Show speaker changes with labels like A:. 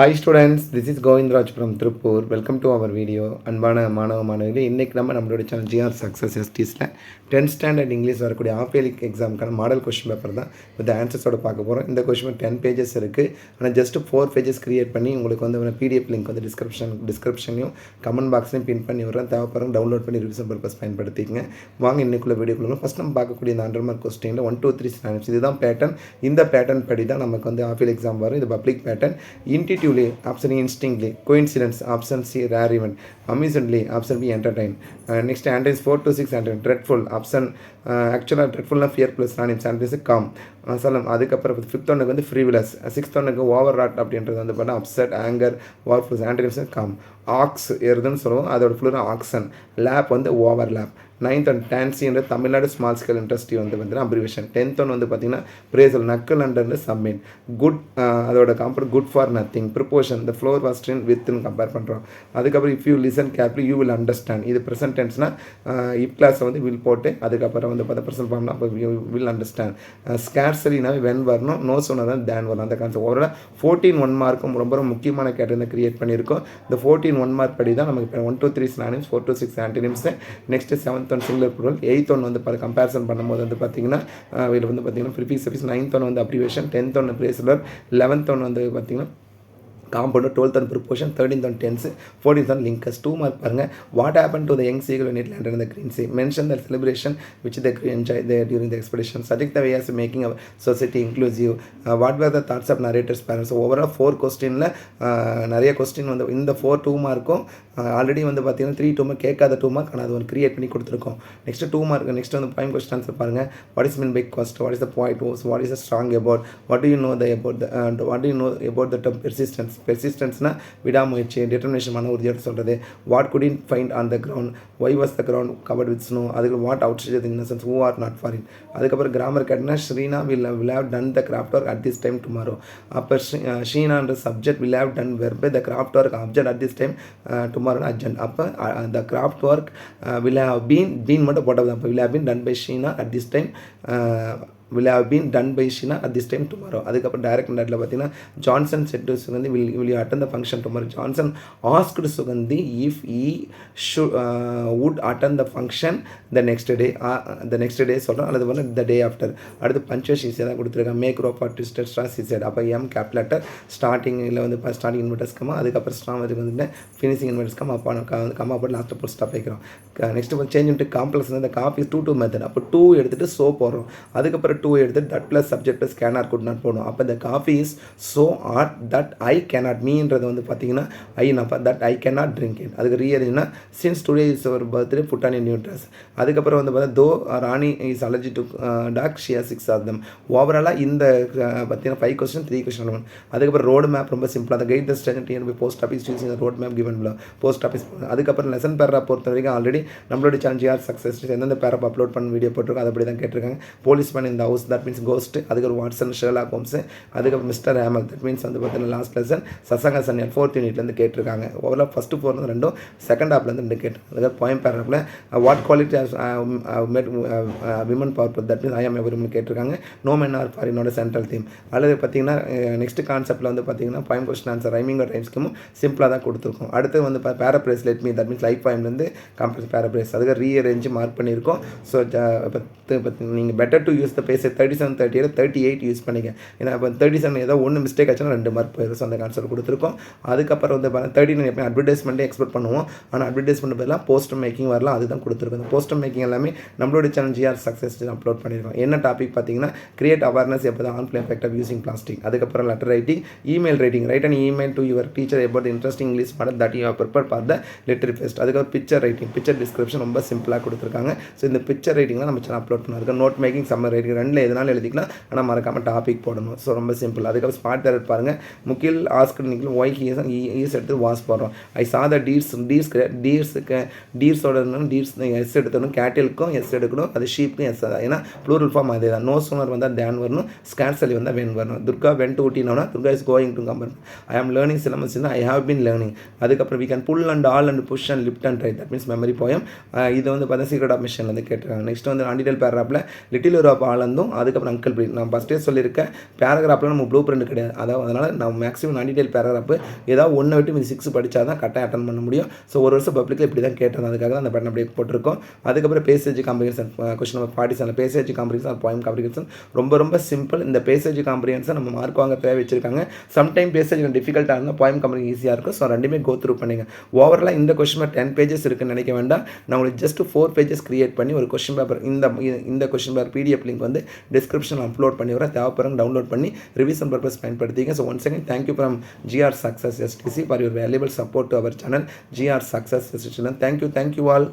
A: Hi students, this is Govindraj from Tripur. Welcome to our video. அன்பான மாணவ மாணவிகளே, இன்றைக்கி நம்மளோட சேனல் ஜிஆர் சக்ஸஸ் எஸ்டிஸில் 10th ஸ்டாண்டர்ட் இங்கிலீஷ் வரக்கூடிய ஆஃப் இயர்லி எக்ஸாமுக்கான மாடல் கொஸ்டின் பேப்பர் தான் வித் ஆன்சர்ஸோட பார்க்க போகிறோம். இந்த கொஸ்டின் 10 பேஜஸ் இருக்குது. ஆனால் ஜஸ்ட் 4 பேஜஸ் க்ரியேட் பண்ணி உங்களுக்கு வந்து பிடிஎஃப் லிங்க் வந்து டிஸ்கிரிப்ஷன்லையும் கமெண்ட் பாக்ஸ்லையும் பின் பண்ணி வரேன். தேவைப்படுறோம் டவுன்லோட் பண்ணி ரிவிஷன் பர்பஸ் பயன்படுத்திக்கங்க. வாங்க இன்னைக்குள்ள வீடியோக்குள்ள ஃபஸ்ட் நம்ம பார்க்கக்கூடிய இந்த 100 மார்க் கொஸ்டினில் 1 2 3 ஸ்டாண்டர்ட்ஸ் இதுதான் பேட்டர்ன். இந்த பேட்டர்ன் படி தான் நமக்கு வந்து ஆஃப் இயர்லி எக்ஸாம் வரும். இது public pattern. Intuitively, option A, instinctively, coincidence, option C, rare event, amusingly, option B, entertain. Next, antonym 4 to 6, antonym dreadful, option actually dreadful fear plus synonyms, antonym calm. சொல்லலாம். அதுக்கப்புறம் 5th ஒன்றுக்கு வந்து ஃப்ரீவிலஸ், 6th ஒன்றுக்கு over rod அப்படின்றது வந்து பார்த்தா upset, anchor, வார்ஃபுல்ஸ், antonyms calm. Ox எருதுன்னு சொல்லுவோம், அதோட ஃபுல்லு ஆக்சன். லேப் வந்து ஓவர் லேப். 9th ஒன் டான்சின்ற தமிழ்நாடு ஸ்மால் ஸ்கேல் இண்டஸ்ட்ரி வந்து பார்த்தீங்கன்னா அப்ரிவேஷன். 10th ஒன் வந்து பார்த்தீங்கன்னா பிரேசல், நக்கல் அண்டர்னு சப்மிட். குட் அதோட compare good for nothing. Preposition the floor was strewn வித்னு கம்பேர் பண்ணுறோம். அதுக்கப்புறம் if you listen carefully you will understand. இது ப்ரெசன்ட் டென்ஸ்னால் இப் கிளாஸை வந்து வில் போட்டு அதுக்கப்புறம் வந்து பார்த்தா ப்ரெசன்ட் ஃபார்ம்னா அப்போ யூ வில் அண்டர்ஸ்டாண்ட். ஸ்கேர்சரினாவே வென் வரணும், நோ சொன்னால் தான் தேன் வரும். அந்த கான்செப்ட் ஓவரால் 14 1 மார்க்கும் ரொம்ப முக்கியமான கேட்டகரி கிரியேட் பண்ணியிருக்கோம். இந்த 14 1 மார்க் படி தான் நமக்கு இப்போ 1 2 3 synonyms, 4 to 6 antonyms. Next 7th one singular plural. 8th one வந்து கம்பேரிசன் பண்ணும்போது வந்து பார்த்தீங்கன்னா இதில் வந்து பார்த்தீங்கன்னா ப்ரிஃபிக்ஸ் சஃபிக்ஸ். 9th ஒன் வந்து abbreviation. 10th one phrasal. 11th one வந்து பார்த்தீங்கன்னா compound. 12th one preposition. 13th one tense. 14th one linkers. 2 mark பாருங்கள். What happen to the young seagull when it landed in the green sea? Mention the celebration which they enjoyed there during the expedition. Suggest the ways of making our society inclusive. What were the thoughts of narrator's parents? So overall 4 கொஸ்டினில் நிறைய question வந்து இந்த 4 2 மார்க்கும் already வந்து பார்த்தீங்கன்னா 3 2 mark கேட்காத 2 mark, ஆனால் அது ஒரு கிரியேட் பண்ணி கொடுத்துருக்கோம். Next 2 mark. நெக்ஸ்ட் வந்து ப்ரைம் கொஸ்டின் ஆன்சர் பாருங்கள். What is mean by cast? What is the point was? What is the strong about? What do you know about the term persistence? பெர்சிஸ்டன்ஸ்னா விடாமுயற்சி, determination, மன உறுதியோடு சொல்கிறது. What good in find on the ground? Why was the ground covered with snow? அதுக்கு what out stage the innocence? Who are not for in? அதுக்கப்புறம் grammar கேட்டினா Sreena will have done the craft work at this time tomorrow. அப்போ ஷீனான்ற subject will have done வெர்பை the craft work object at this time டுமாரோன்னு urgent. அப்போ the craft work will have been மட்டும் போட்டது. அப்போ will have been done by Sheena at this time will have been done by Shina at this time tomorrow. அதுக்கப்புறம் direct நட்டில் பார்த்தீங்கன்னா Johnson set to Suganthi will you attend the function tomorrow? Johnson asked Suganthi if he would attend the function the next day சொல்கிறோம், அல்லது வந்து the day after. அடுத்து punctuation ஈஸியாக தான் கொடுத்துருக்காங்க. Make rope of twisted straw seaside. அப்போ எம் கேப் லெட்டர் ஸ்டார்டிங்கில் வந்து ஸ்டார்டிங் இன்வெர்டர்ஸ் கம்மா, அதுக்கப்புறம் ஸ்ட்ராமத்துக்கு வந்து ஃபினிஷிங் இன்வெர்டர்ஸ் கம்மா, அப்போ கம்மா போட்டு லாஸ்ட்டில் போட்டு ஸ்டாப் வைக்கிறோம். நெக்ஸ்ட் வந்து சேஞ்ச் இன்ட்டு காம்ப்ளெக்ஸ் வந்து காஃபி 2 மெத்தட். அப்போ 2 எடுத்துகிட்டு சோ போடுறோம். அதுக்கப்புறம் 2 எடுத்து that plus subject plus cannot could not போடணும். அப்போ இந்த coffee is so hot that I cannot. மீன்றது வந்து பார்த்தீங்கன்னா ஐநப்பா that I cannot drink it. அதுக்கு ரீஅரேஞ்ச்னா since today is our birthday put on new dress. அதுக்கப்புறம் வந்து பார்த்தா தோ Rani is allergy to dog she 6 of them. ஓவராலாக இந்த பார்த்தீங்கன்னா 5 கொஸ்டின் 3 கொஸ்டின். அதுக்கப்புறம் ரோடு மேப் ரொம்ப சிம்பிளாக அந்த guide the stage DNB post office using road map given below post office. அதுக்கப்புறம் லெசன் பேரா பொறுத்த வரைக்கும் ஆல்ரெடி நம்மளோட சேனல் ஜிஆர் சக்ஸஸ் எந்தெந்த பேரா அப்லோட் பண்ண வீடியோ போட்டிருக்கோம், அதை அப்படி தான் கேட்டிருக்காங்க. போலீஸ் மேன் இந்த ஹவுஸ் தட் மீன்ஸ் கோஸ்ட். அதுக்கப்புறம் வாட்சன் ஷெர்லாக் ஹோம்ஸ். அதுக்கப்புறம் மிஸ்டர் ஹேமல் தட் மீன்ஸ் வந்து பார்த்தீங்கன்னா லாஸ்ட் லெசன் சசங்க சன்னியல் 4th யூனிட்லேருந்து கேட்டிருக்காங்க. ஓவரால் ஃபஸ்ட்டு 4 2 செகண்ட் ஹாப்லேருந்து 2 கேட்டிருக்காங்க. அதுக்கப்புறம் பாயிண்ட் பேராகில் what quality made women power that means I am every man கேட்டிருக்காங்க. நோ மென் ஆர் ஃபார் என்னோட சென்ட்ரல் தீம். அல்லது பார்த்தீங்கன்னா நெக்ஸ்ட் கான்செப்ட்டில் வந்து பார்த்தீங்கன்னா point question answer rhyming rhyme ஸ்கீமும் சிம்பிளாக தான் கொடுத்துருக்கோம். அடுத்து வந்து paraphrase let me that means life பாயிண்ட்லேருந்து கம்பல்ஸ் பேராப்ரேஸ் அதுக்கு ரீஅரேஞ்சு மார்க் பண்ணியிருக்கோம். ஸோ நீங்கள் better to use the page 37 38 38 use பண்ணிக்க. ஏன்னா இப்போ 37 ஏதோ ஒன்று மிஸ்டேக் ஆச்சுன்னா 2 மார்க் போயிடும். ஸோ அந்த கான்செப்ட் கொடுத்துருக்கோம். அதுக்கப்புறம் வந்து 39 எப்போ அட்வர்டைஸ்மெண்ட்டே எக்ஸ்பெக்ட் பண்ணுவோம். ஆனால் அட்வர்டைஸ்மெண்ட் பதிலாக போஸ்டர் மேக்கிங் வரலாம், அதுதான் கொடுத்துருக்கோம். இந்த போஸ்டர் மேக்கிங் எல்லாமே நம்மளோட சேனல் ஜிஆர் சக்ஸஸ் அப்லோட் பண்ணியிருக்கோம். என்ன டாபிக் பார்த்தீங்கன்னா கிரியேட் அவேர்னஸ் எப்போ தான் on effect of using plastic. அதுக்கப்புறம் letter writing, email writing, write and email to your teacher about the interesting English model that you have prepared for the letter request. அதுக்கப்புறம் picture writing, picture description ரொம்ப சிம்பிளாக கொடுத்துருக்காங்க. So இந்த picture ரைட்டிங்லாம் நம்ம channel upload பண்ணிருக்கோம். Note making, summer writing ரெண்டில் எதனாலும் எழுதிக்கலாம், ஆனால் மறக்காமல் டாபிக் போடணும். ஸோ ரொம்ப சிம்பிள். அதுக்கப்புறம் ஸ்பாட் தேரட் பாருங்கள். முக்கில் ஆஸ்க் நிக்கில் ஒய் ஈஸ் எடுத்து வாஸ் போடுறோம். ஐ சா த டீர்ஸுக்கு டீர்ஸோட டீர்ஸ் எஸ் எடுத்துக்கணும், கேட்டிலுக்கும் எஸ் எடுக்கணும், அது ஷீப்புக்கும் எஸ் தான். ஏன்னா ப்ளூரல் ஃபார்ம் அதே தான். நோ சூனர் வந்தால் தேன் வரணும், ஸ்கேர்சலி வந்தால் வென் வரணும். துர்கா வென் டு ஊட்டினோன்னா துர்கா இஸ் கோயிங் டு கம்பர். I am learning syllabus I have been learning. அதுக்கப்புறம் we can pull and all and push and lift and write that means memory poem. இது வந்து பார்த்தா சீக்ரெட் ஆஃப் மிஷன்லேருந்து கேட்டிருக்காங்க. Next வந்து அண்டிடல் பேராப்பில் லிட்டில் யூரோப் ஆல் வந்தும் அதுக்கப்புறம் அங்கிள் ப்ரீத். நான் ஃபஸ்ட்டே சொல்லியிருக்கேன், பேராகிராஃபில் நம்ம ப்ளூ பிரிண்ட் கிடையாது. அதனால் நான் மேக்ஸிமம் நான் டீடைல் பேராகிராஃப் ஏதாவது ஒன்றை விட்டு மீதி 6 படித்தா தான் கரெக்டாக அட்டன் பண்ண முடியும். ஸோ ஒரு வருஷம் பப்ளிக்கில் இப்படி தான் கேட்டிருந்தேன். அதுக்காக தான் அந்த பட்டன் அப்படியே போட்டிருக்கோம். அதுக்கப்புறம் passage comprehension question number 47 passage comprehension or poem comprehension ரொம்ப சிம்பிள். இந்த பேசேஜ் காம்ப்ரிஹென்ஷன் நம்ம மார்க் வாங்க தேவை வச்சிருக்காங்க. சம்டைம் பேசேஜ் டிஃபிகல்ட்டாக இருந்தால் போயம் காம்ப்ரிஹென்ஷன் ஈஸியாக இருக்கும். ஸோ ரெண்டுமே கோ த்ரூ பண்ணுங்க. ஓவராலாக இந்த கொஸ்டின் பேப்பர் 10 பேஜஸ் இருக்குன்னு நினைக்க வேண்டாம். நான் உங்களுக்கு ஜஸ்ட் 4 பேஜஸ் கிரியேட் பண்ணி ஒரு கொஸ்டின் பேப்பர் இந்த கொஸ்டின் பேப்பர் PDF லிங்க் வந்து டிஸ்கிரிப்ஷன் அப்லோட் பண்ணி வரேன். தேவைப்படுறவங்க டவுன்லோட் பண்ணி ரிவிஷன் பர்பஸ் பயன்படுத்திங்க. So once again thank you from GR Success STC for your valuable support to our channel GR Success STC. Thank you all.